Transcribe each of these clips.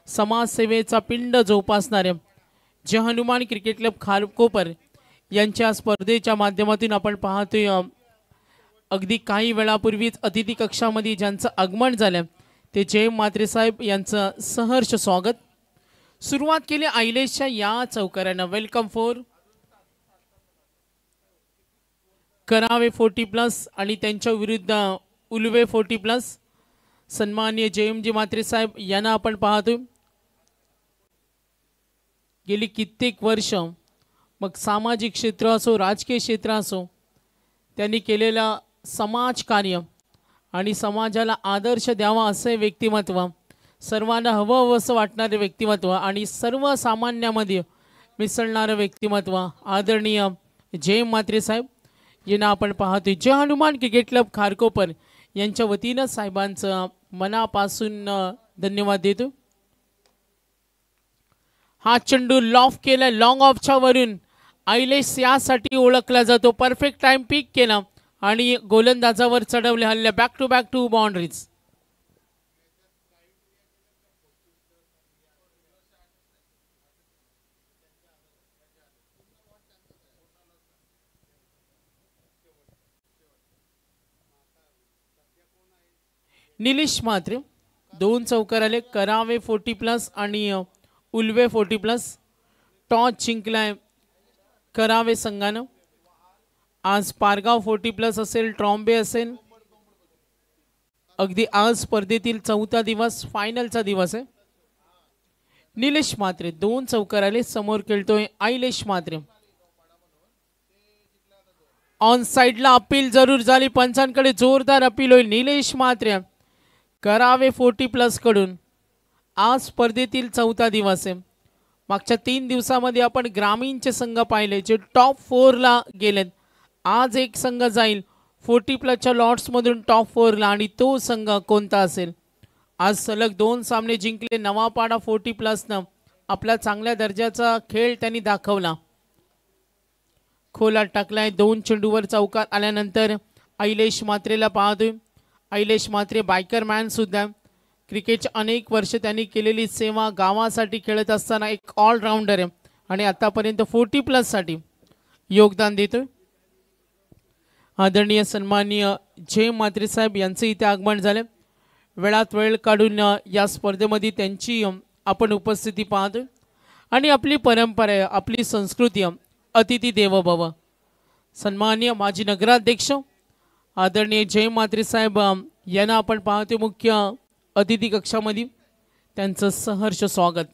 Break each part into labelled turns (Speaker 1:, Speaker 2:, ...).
Speaker 1: समाजसेवेचा पिंड जोपासणाऱ्या जे Hanuman cricket club Kharkopar यांच्या स्पर्धेच्या माध्यमातून आपण पाहतोय अगदी काही वेळापूर्वीच अतिथी कक्षामध्ये ज्यांचं आगमन झालं ते जय म्हात्रे साहेब यांचं सहर्ष स्वागत। सुरुवात केली आयलेशच्या या चौकारानं। वेलकम फॉर करावे 40+ आणि त्यांच्या विरुद्ध उलवे 40+। सन्माननीय जयमजी म्हात्रे साहेब यांना आपण पाहतोय गेली कित्येक वर्ष मग सामाजिक क्षेत्र असो राजकीय क्षेत्र असो त्यांनी केलेला समाज कार्य आणि समाजाला आदर्श द्यावा असे व्यक्तिमत्व, सर्वांना हवं असं वाटणारे व्यक्तिमत्व आणि सर्वसामान्यामध्ये मिसळणारे व्यक्तिमत्व आदरणीय जय म्हात्रे साहेब यांना आपण पाहतोय। जय हनुमान क्रिकेट क्लब खारकोपर यांच्या वतीनं साहेबांचं मनापासून धन्यवाद देतो। हा चेंडू लॉफ केला लॉंग ऑफच्या वरून आयलेश यासाठी ओळखला जातो। परफेक्ट टाइम पिक केला आणि गोलंदाजावर चढवले हल्ले back to boundaries. Nilesh Mhatre 2 चौकार आले। करावे 40+ आणि उलवे 40+। टॉस जिंकलाय करावे संघानं। आज पारगाव 40+ असेल, ट्रॉम्बे असेल। अगदी आज स्पर्धेतील 4था दिवस फायनलचा दिवस आहे। निलेश म्हात्रे 2 चौकार आले। समोर खेळतोय आयलेश म्हात्रे। ऑन साइडला अपील जरूर झाली, पंचांकडे जोरदार अपील होईल। निलेश म्हात्रे करावे 40+ कडून आज स्पर्धेतील 4था दिवस आहे। मागच्या 3 दिवसामध्ये आपण ग्रामीणचे संघ पाहिले जे टॉप 4 ला गेलेत। आज एक संघ जाईल 40+ लॉट्स मधून टॉप 4 ला आणि तो संघ कोणता असेल? आज सलग 2 सामने जिंकले नवापाडा 40+ न आपला चांगल्या दर्जाचा खेळ त्यांनी दाखवला। खोलात टाकलाय 2 चेंडूवर चौकार आल्यानंतर आयलेश म्हात्रेला पाहतोय। आयलेश म्हात्रे बायकर मॅन सुद्धा क्रिकेटच्या अनेक वर्ष त्यांनी केलेली सेवा, गावासाठी खेळत असताना एक ऑलराऊंडर आहे आणि आतापर्यंत 40+ साठी योगदान देतोय। आदरणीय सन्माननीय जय म्हात्रे साहेब यांचे इथे आगमन झाले। वेळात वेळ काढून या स्पर्धेमध्ये त्यांची आपण उपस्थिती पाहतोय आणि आपली परंपरा आहे, आपली संस्कृती अतिथी देवो भव। सन्माननीय माजी नगराध्यक्ष आदरणीय जय म्हात्रे साहेब यांना आपण पाहतोय मुख्य अतिथी कक्षामध्ये, त्यांचं सहर्ष स्वागत।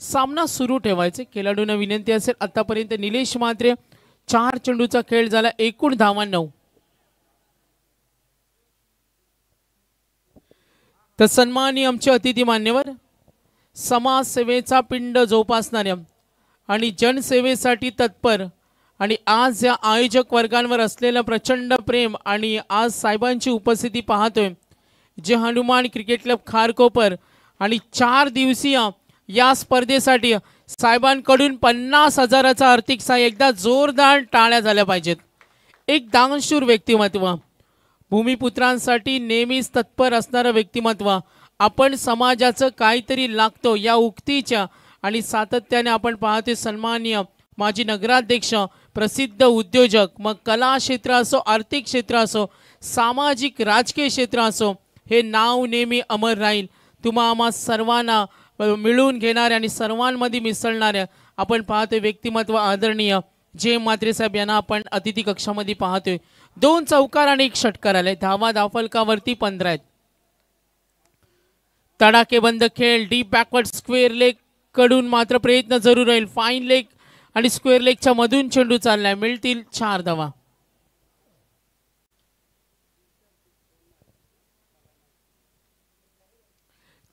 Speaker 1: सामना सुरू ठेवायचे खेळाडूंना विनंती असेल। आतापर्यंत निलेश म्हात्रे 4 चेंडूचा खेळ झाला, एकूण धावा 9। तर सन्माननीय आमचे अतिथी मान्यवर समाजसेवेचा पिंड जोपासणाऱ्या आणि जनसेवेसाठी तत्पर आणि आज या आयोजक वर्गांवर असलेलं प्रचंड प्रेम आणि आज साहेबांची उपस्थिती पाहतोय जे हनुमान क्रिकेट क्लब खारकोपर आणि 4 दिवसीय या स्पर्धेसाठी साहेबांकडून 50,000चा आर्थिक सहाय्य। एकदा जोरदार टाळ्या झाल्या पाहिजेत। एक दानशूर व्यक्तिमत्व, भूमिपुत्रांसाठी नेहमीच तत्पर असणारं व्यक्तिमत्व, आपण समाजाचं काहीतरी लागतो या उक्तीच्या आणि सातत्याने आपण पाहतोय सन्माननीय माजी नगराध्यक्ष, प्रसिद्ध उद्योजक, मग कला क्षेत्र असो, आर्थिक क्षेत्र असो, सामाजिक राजकीय क्षेत्र असो, हे नाव नेहमी अमर राहील। तुम्हा आम्हा सर्वांना मिळून घेणारे आणि सर्वांमध्ये मिसळणारे आपण पाहतोय व्यक्तिमत्व आदरणीय जय म्हात्रे साहेब यांना आपण अतिथी कक्षामध्ये पाहतोय। 2 चौकार आणि 1 षटकार आले। धावा धावफलकावरती 15 आहेत। तडाखेबंद खेळ डीप बॅकवर्ड स्क्वेअर लेग कडून मात्र प्रयत्न जरूर राहील। फाईन लेग आणि स्क्वेअर लेगच्या मधून चेंडू चाललाय, मिळतील 4 धावा।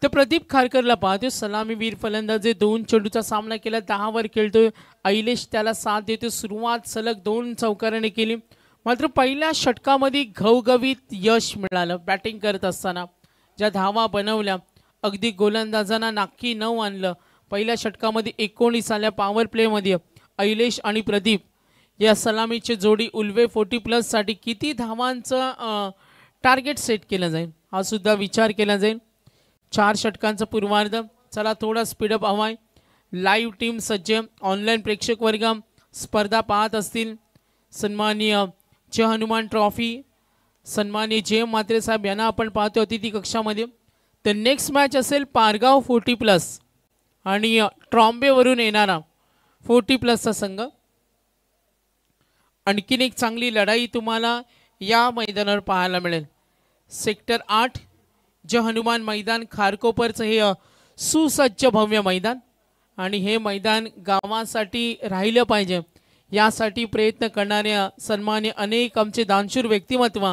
Speaker 1: तर प्रदीप खारकरला पाहतोय सलामीवीर फलंदाजे 2 चेंडूचा सामना केला, 10 वर खेळतोय। आयलेश त्याला साथ देतोय। सुरुवात सलग 2 चौकाराने केली, मात्र पहिल्या षटकामध्ये घवघवीत यश मिळालं। बॅटिंग करत असताना ज्या धावा बनवल्या अगदी गोलंदाजांना नाकी 9 आणलं। पहिल्या षटकामध्ये 19 आल्या पॉवर प्ले मध्ये आयलेश आणि प्रदीप या सलामीची जोडी उलवे 40+ साठी किती धावांचं टार्गेट सेट केलं जाईल हा सुद्धा विचार केला जाईल। 4 षटकांचा पूर्वार्ध चला थोडा स्पीडअप हवाय. लाईव्ह टीम सज्ज, ऑनलाईन प्रेक्षक वर्ग स्पर्धा पाहत असतील. सन्माननीय जय हनुमान ट्रॉफी सन्माननीय जे म्हात्रे साहेब यांना आपण पाहतो अतिथी कक्षामध्ये. तर नेक्स्ट मॅच असेल पारगाव 40+ आणि ट्रॉम्बेवरून येणारा 40+चा संघ. आणखीन एक चांगली लढाई तुम्हाला या मैदानावर पाहायला मिळेल. सेक्टर 8 जय हनुमान मैदान खारकोपरचं हे सुसज्ज भव्य मैदान आणि हे मैदान गावासाठी राहिलं पाहिजे यासाठी प्रयत्न करणाऱ्या सन्मान्य अनेक आमचे दानशूर व्यक्तिमत्व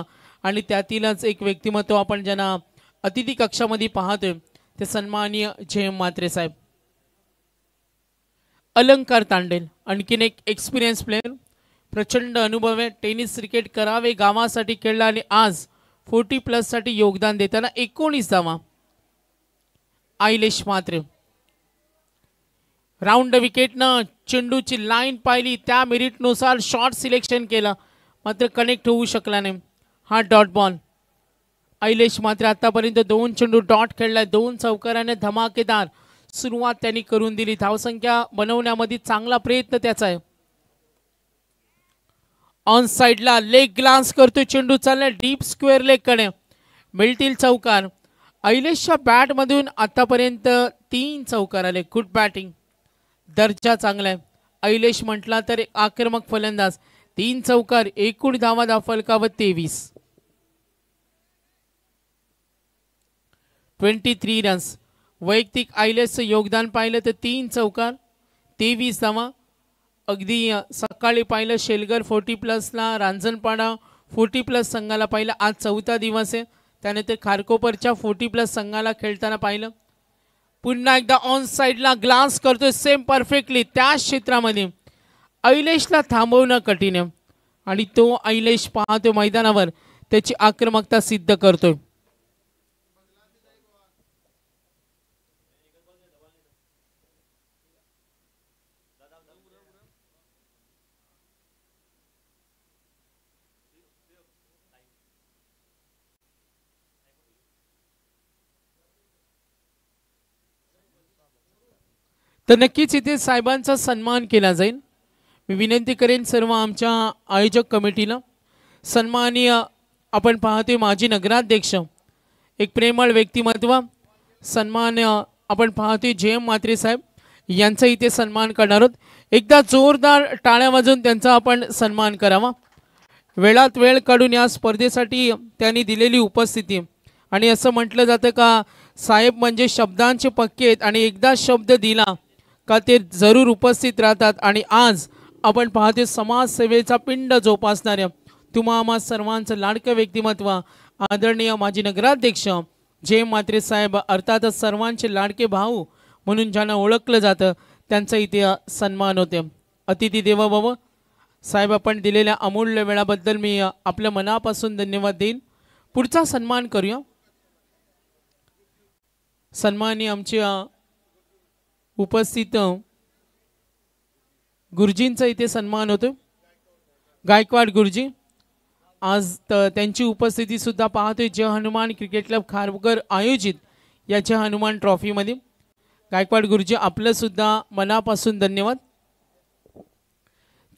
Speaker 1: आणि त्यातीलच एक व्यक्तिमत्व आपण ज्यांना अतिथी कक्षामध्ये पाहतोय ते सन्माननीय जय म्हात्रे साहेब. अलंकार तांडेल आणखीन एक एक्सपिरियन्स प्लेयर, प्रचंड अनुभव आहे. टेनिस क्रिकेट करावे गावासाठी खेळला आणि आज 40+ साठी योगदान देताना 19 धावा. आयलेश म्हात्रे राऊंड विकेटनं चेंडूची लाईन पाहिली, त्या मेरिटनुसार शॉट सिलेक्शन केला मात्र कनेक्ट होऊ शकला नाही. हा डॉट बॉल. आयलेश म्हात्रे आतापर्यंत 2 चेंडू डॉट खेळलाय, 2 चौकाराने धमाकेदार सुरुवात त्यांनी करून दिली. धावसंख्या बनवण्यामध्ये चांगला प्रयत्न त्याचा आहे. ऑन साइडला लेग ग्लान्स करतोय, चेंडू चाललाय डीप स्क्वेअर लेग कडे, मिळतील चौकार. आयलेशच्या बॅट मधून आतापर्यंत 3 चौकार आले. गुड बॅटिंग, दर्जा चांगला आहे. आयलेश म्हटला तर आक्रमक फलंदाज. 3 चौकार, एकूण धावा दाफलकावत 23. 23 रन्स. वैयक्तिक आयलेशचं योगदान पाहिलं तर 3 चौकार 23 धावा. अगदी सकाळी पाहिलं शेलगर 40+ ला, रांजणपाडा 40+ संघाला पाहिलं. आज 4था दिवस आहे. त्यानंतर खारकोपरच्या 40+ संघाला खेळताना पाहिलं. पुन्हा एकदा ऑन साइडला ग्लान्स करतोय सेम परफेक्टली त्या क्षेत्रामध्ये. आयलेशला थांबवणं कठीण आहे आणि तो आयलेश पाहतो मैदानावर त्याची आक्रमकता सिद्ध करतोय. तर नक्कीच इथे साहेबांचा सन्मान केला जाईल. मी विनंती करेन सर्व आमच्या आयोजक कमिटीला. सन्माननीय आपण पाहतोय माजी नगराध्यक्ष, एक प्रेमळ व्यक्तिमत्व, सन्मान्य आपण पाहतोय जय म्हात्रे साहेब यांचा इथे सन्मान करणार आहोत. एकदा जोरदार टाळ्या वाजवून त्यांचा आपण सन्मान करावा. वेळात वेळ काढून या स्पर्धेसाठी त्यांनी दिलेली उपस्थिती आणि असं म्हटलं जातं का साहेब म्हणजे शब्दांचे पक्के आहेत आणि एकदा शब्द दिला का ते जरूर उपस्थित राहतात. आणि आज आपण पाहतोय समाजसेवेचा पिंड जोपासणाऱ्या तुम्हा आम्हा सर्वांचं लाडकं व्यक्तिमत्व आदरणीय माजी नगराध्यक्ष जय म्हात्रे साहेब, अर्थातच सर्वांचे लाडके भाऊ म्हणून ज्यांना ओळखलं जातं त्यांचा इथे सन्मान होते. अतिथी देवो भव. साहेब आपण दिलेल्या अमूल्य वेळाबद्दल मी आपल्या मनापासून धन्यवाद देईन. पुढचा सन्मान करूया. सन्माननीय आमचे उपस्थित गुरुजींचा इथे सन्मान होतो. गायकवाड गुरुजी आज त्यांची उपस्थिती सुद्धा पाहतोय जय हनुमान क्रिकेट क्लब खारघर आयोजित या जय हनुमान ट्रॉफी मध्ये. गायकवाड गुरुजी आपलं सुद्धा मनापासून धन्यवाद.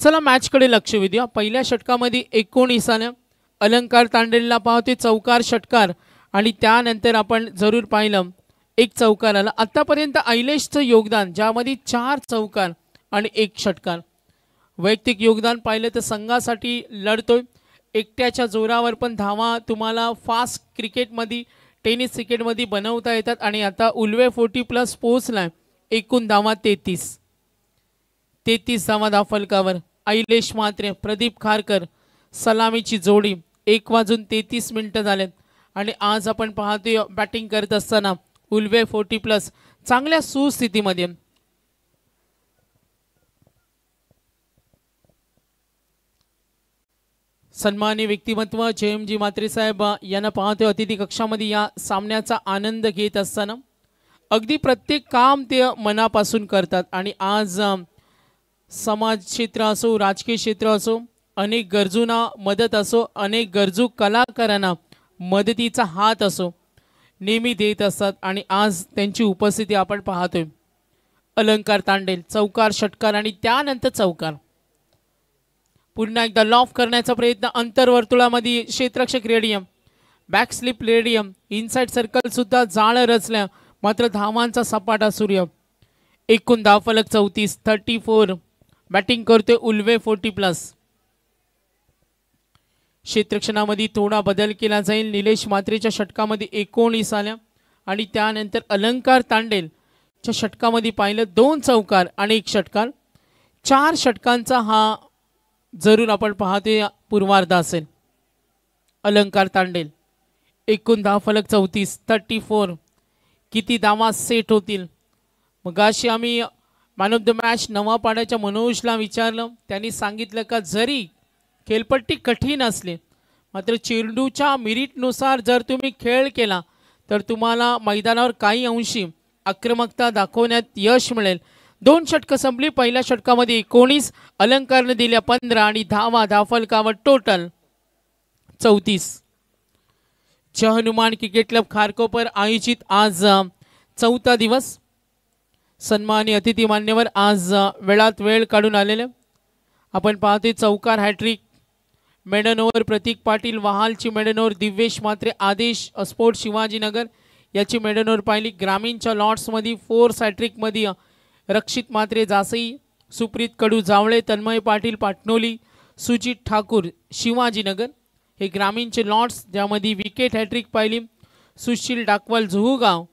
Speaker 1: चला मॅच कडे लक्ष देऊया. पहिल्या षटकामध्ये 19 अलंकार तांडेलला पाहतोय चौकार षटकार आणि त्यानंतर आपण जरूर पाहिलं 1 चौकार आला. आतापर्यंत आयलेशचं योगदान ज्यामध्ये 4 चौकार आणि 1 षटकार. वैयक्तिक योगदान पाहिलं तर संघासाठी लढतोय. एकट्याच्या जोरावर पण धावा तुम्हाला फास्ट क्रिकेटमध्ये टेनिस क्रिकेटमध्ये बनवता येतात आणि आता उल्वे 40+ पोहोचलाय. एकूण धावा 33 धावा दाफलकावर. आयलेश म्हात्रे प्रदीप खारकर सलामीची जोडी. 1:33 झालेत आणि आज आपण पाहतोय बॅटिंग करत असताना उल्वे 40+ चांगल्या सुस्थितीमध्ये. सन्माननीय व्यक्तिमत्व जयमजी म्हात्रे साहेब यांना पाहतोय अतिथी कक्षामध्ये या सामन्याचा आनंद घेत असताना. अगदी प्रत्येक काम ते मनापासून करतात आणि आज समाज क्षेत्र असो, राजकीय क्षेत्र असो, अनेक गरजूंना मदत असो, अनेक गरजू कलाकारांना मदतीचा हात असो, नेहमी देत असतात आणि आज त्यांची उपस्थिती आपण पाहतोय। अलंकार तांडेल चौकार षटकार आणि त्यानंतर चौकार। पुन्हा एकदा लॉफ करण्याचा प्रयत्न अंतर्वर्तुळामध्ये क्षेत्ररक्षक रेडियम बॅक स्लिप रेडियम इनसाइड सर्कल सुद्धा जाळ रचल्या मात्र धावांचा सपाटा सूर्य। एकूण धावफलक 34 बॅटिंग करते उल्वे 40+। क्षेत्ररक्षणामध्ये थोडा बदल केला जाईल। निलेश म्हात्रेच्या षटकामध्ये 19 आल्या आणि त्यानंतर अलंकार तांडेलच्या षटकामध्ये पाहिलं 2 चौकार आणि 1 षटकार। 4 षटकांचा हा जरूर आपण पाहतोय पूर्वार्ध असेल। अलंकार तांडेल एकूण धावफलक 34 किती धावा सेट होतील। मगाशी आम्ही मॅन ऑफ द मॅच नवापाड्याच्या मनोजला विचारलं, त्यांनी सांगितलं का जरी खेळपट्टी कठीण असली मात्र चेंडूच्या मेरिटनुसार जर तुम्ही खेळ केला तर तुम्हाला मैदानावर काही अंशी आक्रमकता दाखवण्यात यश मिळेल। 2 षटकं संपली। पहिल्या षटकामध्ये 19 अलंकारने दिल्या 15 आणि धावफलकावर टोटल 34। जय हनुमान क्रिकेट क्लब खारकोपर आयोजित आज 4था दिवस। सन्माननीय अतिथी मान्यवर आज वेळात वेळ काढून आलेले। आपण पाहतोय चौकार हॅट्रिक मेडन ओव्हर प्रतीक पाटील वहालची मेडन ओव्हर दिव्येश म्हात्रे आदेश स्पोर्ट शिवाजीनगर याची मेडन ओव्हर पाहिली। ग्रामीणच्या लॉट्समध्ये 4 हॅट्रिकमध्ये रक्षित म्हात्रे जासई सुप्रीत कडू जावळे तन्मय पाटील पाटणोली सुजित ठाकूर शिवाजीनगर हे ग्रामीणचे लॉट्स, ज्यामध्ये विकेट हॅट्रिक पाहिली सुशील डाकवाल जुहूगाव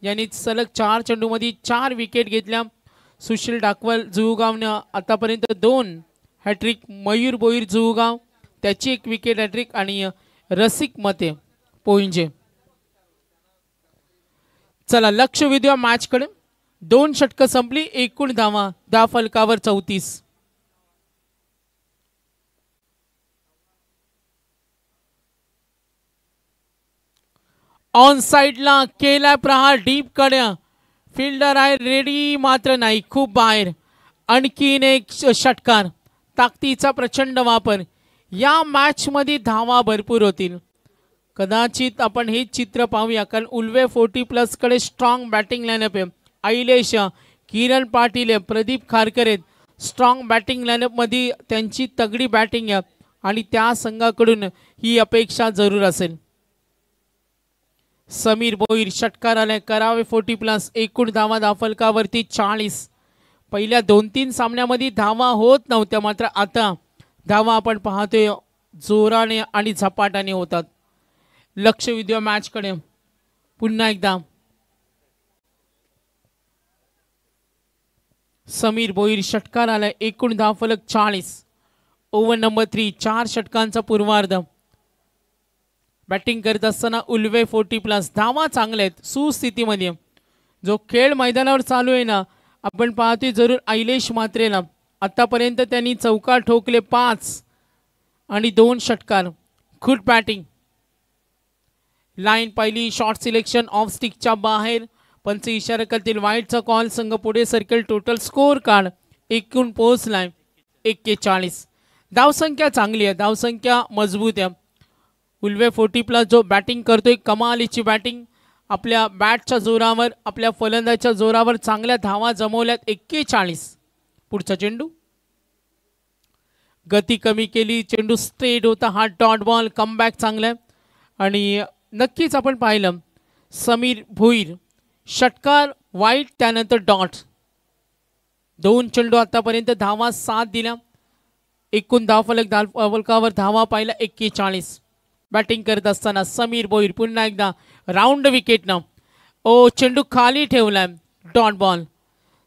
Speaker 1: यांनी सलग 4 चेंडूमध्ये 4 विकेट घेतल्या। सुशील डाकवाल जुहूगावने आतापर्यंत 2 हॅट्रिक। मयूर बोईर जुहूगाव त्याची 1 विकेट हॅट्रिक आणि रसिक मते पोइंजे। चला लक्ष वेधूया मॅचकडे। 2 षटकं संपली। एकूण धावफलकावर 34। ऑन साइडला केला प्रहार डीप कडे फिल्डर आहे रेडी मात्र नाही खूप बाहेर। आणखीन 1 षटकार ताकदीचा प्रचंड वापर। या मॅच मध्ये धावा भरपूर होतील। कदाचित आपण हे चित्र पाहूया कारण उल्वे 40+ कडे स्ट्रॉंग बॅटिंग लाइनअप आहे। Ailesh Kiran Patil Pradeep Kharkar strong batting lineup मध्ये त्यांची तगडी बॅटिंग आहे आणि त्या संघाकडून ही अपेक्षा जरूर असेल। समीर बोईर षटकार आलाय करावे 40+। एकूण धावफलकावरती 40। पहिल्या 2-3 सामन्यामध्ये धावा होत नव्हत्या मात्र आता धावा आपण पाहतोय जोराने आणि झपाट्याने होतात। लक्ष वेधूया मॅचकडे पुन्हा एकदा। समीर बोईर षटकार आलाय एकूण धावफलक 40। ओव्हर नंबर 3 4 षटकांचा पूर्वार्ध। बॅटिंग करत असताना उल्वे 40+। धावा चांगल्या आहेत सुस्थितीमध्ये। जो खेळ मैदानावर चालू आहे ना आपण पाहतोय जरूर आईलेश म्हात्रेला आतापर्यंत त्यांनी चौकार ठोकले 5 आणि 2 षटकार। Good batting. लाईन पहिली शॉर्ट सिलेक्शन ऑफ स्टिकच्या बाहेर पंच इशारा करतील वाईटचा कॉल। संघ पुढे सर्कल। टोटल स्कोर कार्ड एकूण पोहोचलाय 41। धावसंख्या चांगली आहे, धावसंख्या मजबूत आहे। उल्वे 40+ जो बॅटिंग करतोय कमालीची बॅटिंग। आपल्या बॅटच्या जोरावर आपल्या फलंदाच्या जोरावर चांगल्या धावा जमवल्यात 41। पुढचा चेंडू गती कमी केली, चेंडू स्ट्रेट होता, हा डॉट बॉल। कमबॅक चांगला आणि नक्कीच आपण पाहिलं समीर भोईर षटकार वाईट त्यानंतर डॉट। 2 चेंडू आतापर्यंत धावा 7 दिल्या। एकूण धावफलकावर धावा पाहिला 41। बॅटिंग करत असताना समीर भोईर पुन्हा एकदा राऊंड विकेटनं चेंडू खाली ठेवलाय डॉट बॉल।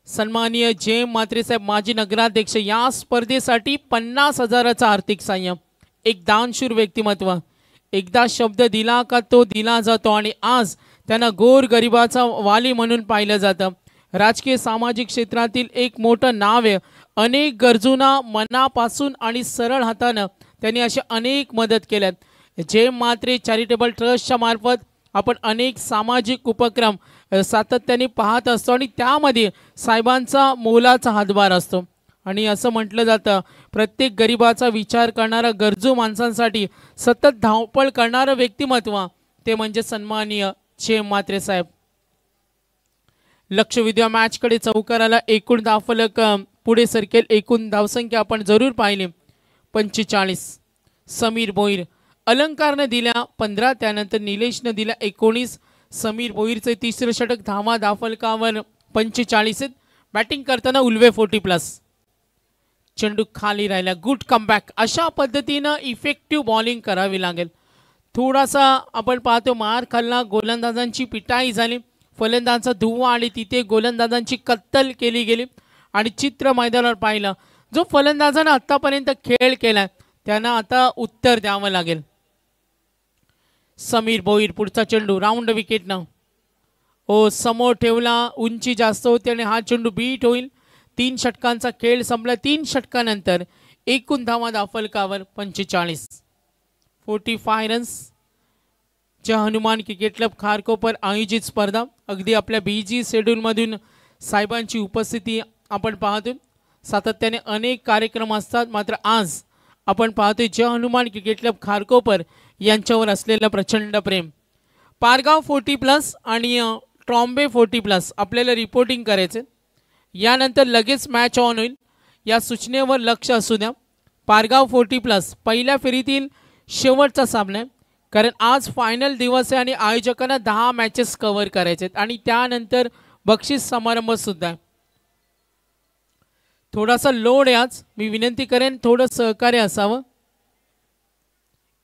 Speaker 1: सन्माननीय जे म्हात्रे साहेब माजी नगराध्यक्ष या स्पर्धेसाठी 50,000चा आर्थिक सहाय्य। एक दानशूर व्यक्तिमत्व, एकदा शब्द दिला का तो दिला जातो आणि आज त्यांना गोर गरिबाचा वाली म्हणून पाहिलं जातं। राजकीय सामाजिक क्षेत्रातील एक मोठं नाव आहे। अनेक गरजूंना मनापासून आणि सरळ हातानं त्यांनी अशा अनेक मदत केल्यात। जे म्हात्रे चॅरिटेबल ट्रस्टच्या मार्फत आपण अनेक सामाजिक उपक्रम सातत्याने पाहत असतो आणि त्यामध्ये साहेबांचा मोलाचा हातभार असतो। आणि असं म्हटलं जातं प्रत्येक गरिबाचा विचार करणारा गरजू माणसांसाठी सतत धावपळ करणारं व्यक्तिमत्व ते म्हणजे सन्माननीय म्हात्रे साहेब. लक्ष विद्या मॅच कडे चौकाराला एकूण धावफलक पुढे सरकेल. एकूण धावसंख्या आपण जरूर पाहिली 45. समीर भोईर अलंकारने दिल्या 15, त्यानंतर निलेशने दिल्या 19. समीर भोईरचे तिसरे षटक. धावा धावफलकावर 45. बॅटिंग करताना उल्वे 40+. चेंडू खाली राहिला. Good comeback. अशा पद्धतीनं इफेक्टिव्ह बॉलिंग करावी लागेल. थोडासा आपण पाहतो मार खाल्ला, गोलंदाजांची पिटाई झाली, फलंदाजांचा धुव्वा आणि तिथे गोलंदाजांची कत्तल केली गेली आणि चित्र मैदानावर पाहिलं. जो फलंदाजानं आतापर्यंत खेळ केलाय त्यांना आता उत्तर द्यावं लागेल. समीर भोईर पुढचा चेंडू राऊंड विकेटनं समोर ठेवला. उंची जास्त होती आणि हा चेंडू बीट होईल. 3 षटकांचा खेळ संपला. 3 षटकानंतर एकूण धावा धावफलकावर 45. 45 रन्स. जय हनुमान क्रिकेट क्लब खारकोपर आयोजित स्पर्धा. अगदी आपल्या बीजी शेड्यूलमधून साहेबांची उपस्थिती आपण पाहतो. सातत्याने अनेक कार्यक्रम असतात, मात्र आज आपण पाहतोय जय हनुमान क्रिकेट क्लब खारकोपर यांच्यावर असलेलं प्रचंड प्रेम. पारगाव 40+ आणि ट्रॉम्बे 40+ आपल्याला रिपोर्टिंग करायचे. यानंतर लगेच मॅच ऑन होईल. या सूचनेवर लक्ष असू द्या. पारगाव 40+ पहिल्या फेरीतील शेवटचा सामना आहे, कारण आज फायनल दिवस आहे आणि आयोजकांना 10 मॅचेस कव्हर करायचे आहेत आणि त्यानंतर बक्षीस समारंभ सुद्धा आहे. थोडासा लोड आहे आज. मी विनंती करेन थोडं सहकार्य असावं.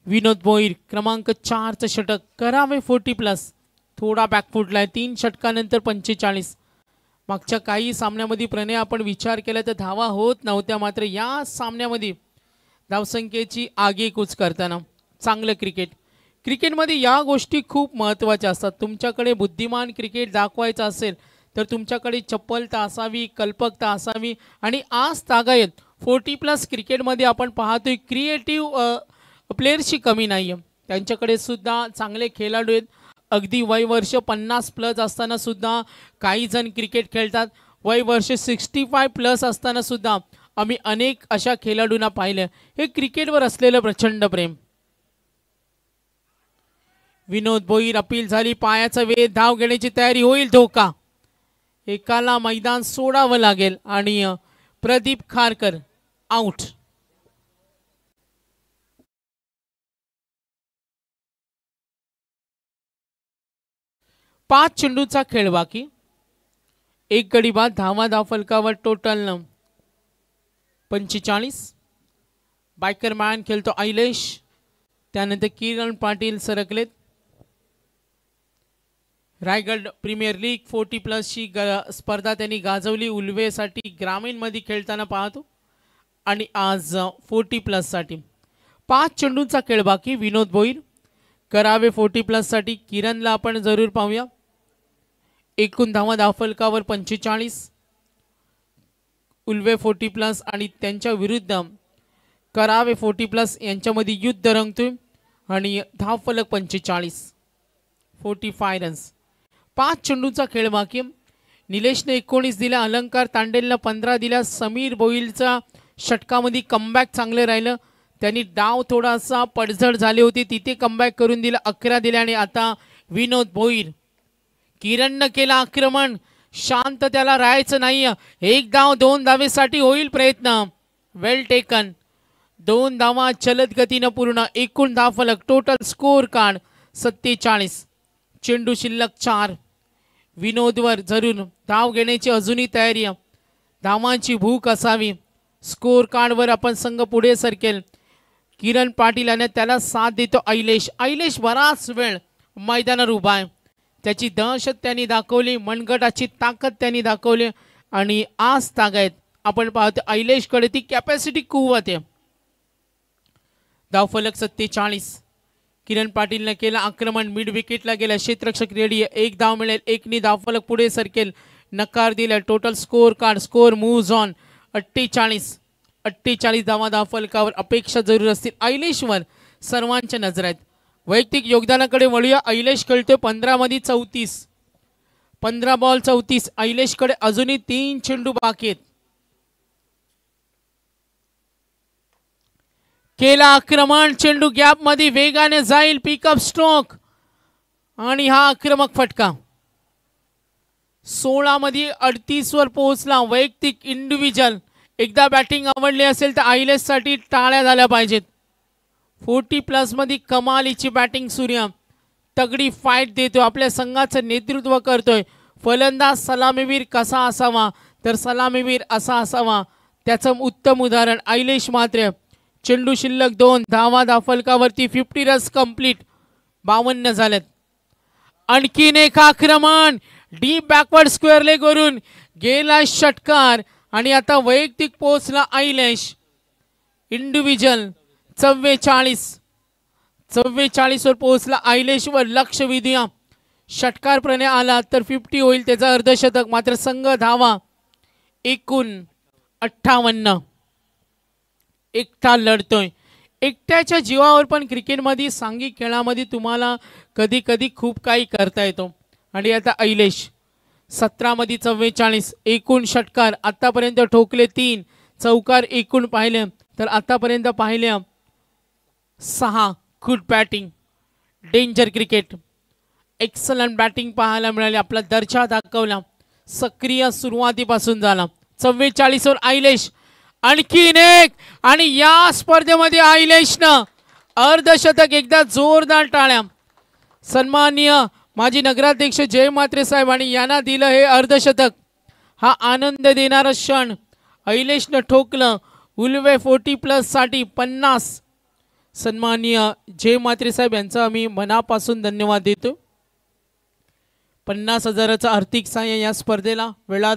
Speaker 1: विनोद भोईर क्रमांक 4चं षटक. करावे 40+. थोडा बॅकफुटला आहे. 3 षटकानंतर 45. मागच्या काही सामन्यामध्ये प्रणय आपण विचार केला तर धावा होत नव्हत्या, मात्र या सामन्यामध्ये धावसंख्येची आगेकूच करताना चांगलं क्रिकेट. क्रिकेटमध्ये या गोष्टी खूप महत्त्वाच्या असतात. तुमच्याकडे बुद्धिमान क्रिकेट दाखवायचं असेल तर तुमच्याकडे चपलता असावी, कल्पकता असावी आणि आज तागायत 40+ क्रिकेटमध्ये आपण पाहतोय क्रिएटिव्ह प्लेयर्सची कमी नाही आहे. त्यांच्याकडे सुद्धा चांगले खेळाडू आहेत. अगदी वय वर्ष 50+ असताना सुद्धा काही जण क्रिकेट खेळतात. वय वर्ष 65+ असताना सुद्धा आम्ही अनेक अशा खेळाडूंना पाहिलं. हे क्रिकेटवर असलेलं प्रचंड प्रेम. विनोद भोईर अपील झाली. पायाचा वेध. धाव घेण्याची तयारी होईल. धोका. एकाला मैदान सोडावं लागेल आणि प्रदीप खारकर आउट. 5 चेंडूचा खेळ बाकी. 1 गडी बाद. धावा धावफलकावर टोटल 45. बायकर मॅन खेळतो ऐलेश. त्यानंतर किरण पाटील सरकलेत. रायगड प्रीमियर लीग 40+ ची स्पर्धा त्यांनी गाजवली. उल्वेसाठी ग्रामीणमध्ये खेळताना पाहतो आणि आज 40+ साठी 5 चेंडूचा खेळ बाकी. विनोद भोईर करावे 40+ साठी. किरणला आपण जरूर पाहूया. एकूण धावा धावफलकावर 45. उल्वे 40+ आणि त्यांच्या विरुद्ध करावे 40+ यांच्यामध्ये युद्ध रंगतोय आणि धावफलक 45. 45 रन्स. 5 चेंडूचा खेळ बाकी. निलेशने 19 दिल्या. अलंकार तांडेलला 15 दिल्या. समीर भोईरचा षटकामध्ये कमबॅक चांगले राहिलं. त्यांनी डाव थोडासा पडझड झाली होती, तिथे कमबॅक करून दिला. 11 दिल्या आणि आता विनोद भोईर. किरणनं केला आक्रमण. शांत, त्याला राहायचं नाही. 1 धाव 2 धावेसाठी होईल प्रयत्न. वेल टेकन. 2 धावा चलत गतीनं पूर्ण. एकूण धावफलक टोटल स्कोर कार्ड 47. चेंडू शिल्लक 4. विनोदवर जरूर धाव घेण्याची अजूनही तयारी. धावांची भूक असावी. स्कोर कार्डवर आपण संघ पुढे सरकेल. किरण पाटील आणि त्याला साथ देतो ऐलेश. ऐलेश बराच वेळ मैदानावर उभा आहे. त्याची दहशत त्यांनी दाखवली, मनगटाची ताकद त्यांनी दाखवली आणि आज तागायत आपण पाहतो ऐलेशकडे ती कॅपॅसिटी कुवत आहे. धावफलक 47. किरण पाटीलने केला आक्रमण. मिड विकेटला गेला. क्षेत्ररक्षक रेडी. 1 धाव मिळेल. 1नी धावफलक पुढे सरकेल. नकार दिला. Total score card. Score moves on 48. 48 धावा धावफलकावर अपेक्षा जरूर असतील. ऐलेशवर सर्वांच्या नजर आहेत. वैयक्तिक योगदानाकडे वळूया. ऐलेश खेळतोय 15 मध्ये 34. 15 बॉल 34. ऐलेशकडे अजूनही 3 चेंडू बाकी आहेत. केला आक्रमण. चेंडू गॅप मध्ये वेगाने जाईल. पिकअप स्ट्रोक आणि हा आक्रमक फटका 16 मध्ये 38 वर पोहोचला. वैयक्तिक इंडिव्हिज्युअल एकदा बॅटिंग आवडली असेल तर आयलेश साठी टाळ्या झाल्या पाहिजेत. 40+ मध्ये कमालीची बॅटिंग सूर्य तगडी फाईट देतोय, आपल्या संघाचं नेतृत्व करतोय. फलंदाज सलामीवीर कसा असावा तर सलामीवीर असा असावा, त्याचं उत्तम उदाहरण आयलेश मात्र. चेंडू शिल्लक 2 धावा धाफलकावरती 50 रन्स कंप्लीट 52 झालेत. आणखीन एक आक्रमण डीप बॅकवर्ड स्क्वेअर लेग वरून गेला षटकार आणि आता वैयक्तिक पोहोचला आयलेश. इंडिव्हिज्युअल 44 वर पोहोचला आयलेश वर लक्ष विधिया. षटकार प्रणे आला तर 50 होईल त्याचा अर्धशतक. मात्र संघ धावा एकूण 58. एकटा लढतोय. एकट्याच्या जीवावर पण क्रिकेटमध्ये सांघिक खेळामध्ये तुम्हाला कधी कधी खूप काही करता येतो. आणि आता आयलेश 17 मध्ये 44 एकूण षटकार आतापर्यंत ठोकले 3 चौकार एकूण पाहिले तर आतापर्यंत पाहिले 6. Good batting, danger cricket, excellent batting पाहायला मिळाली. आपला दर्जा दाखवला, सक्रिय सुरुवातीपासून झाला. 44 वर आयलेश आणखीन एक आणि या स्पर्धेमध्ये आयलेशनं अर्धशतक. एकदा जोरदार टाळ्या. सन्माननीय माजी नगराध्यक्ष जय म्हात्रे साहेब आणि यांना दिलं हे अर्धशतक. हा आनंद देणारा क्षण आयलेशनं ठोकलं. उल्वे 40+ साठी 50. सन्माननीय जय म्हात्रे साहेब यांचा आम्ही मनापासून धन्यवाद देतो. 50,000चं आर्थिक सहाय्य या स्पर्धेला वेळात